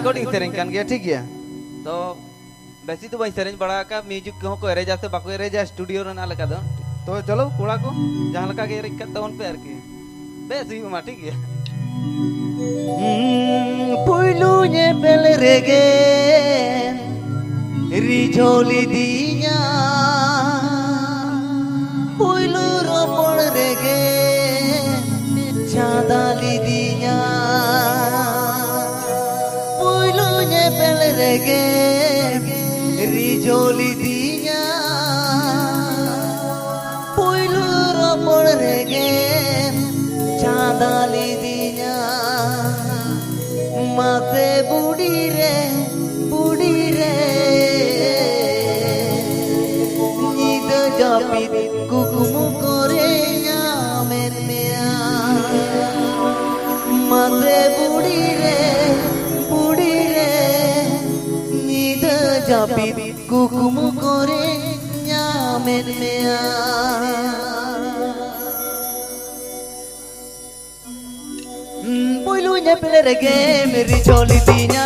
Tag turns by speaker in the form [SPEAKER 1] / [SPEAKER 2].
[SPEAKER 1] recording सेरेंग कान गया ठीक गया तो बेसी तो भाई सेरेंज बड़ा का म्यूजिक को एरेजा से बाको एरेजा स्टूडियो रे ना लगा दो तो चलो कोड़ा को जहां लगा के एरेज करता उन पे आर के बेसी मा ठीक गया
[SPEAKER 2] पुइलू ने पेल रेगे रिझोली दिया पुइलू रोपण रेगे चादाली दिया पुइलू ने पेल रेगे रिझोली दिया पुइलू रोपण रेगे चादाली दिया माते बुड़ी रे नींद जापी कुकुम करे नामेर मेरा माते बुड़ी रे नींद जापी कुकुम करे नामेर मेरा पुइलू ने पेले रेगे मेरी झोली दिया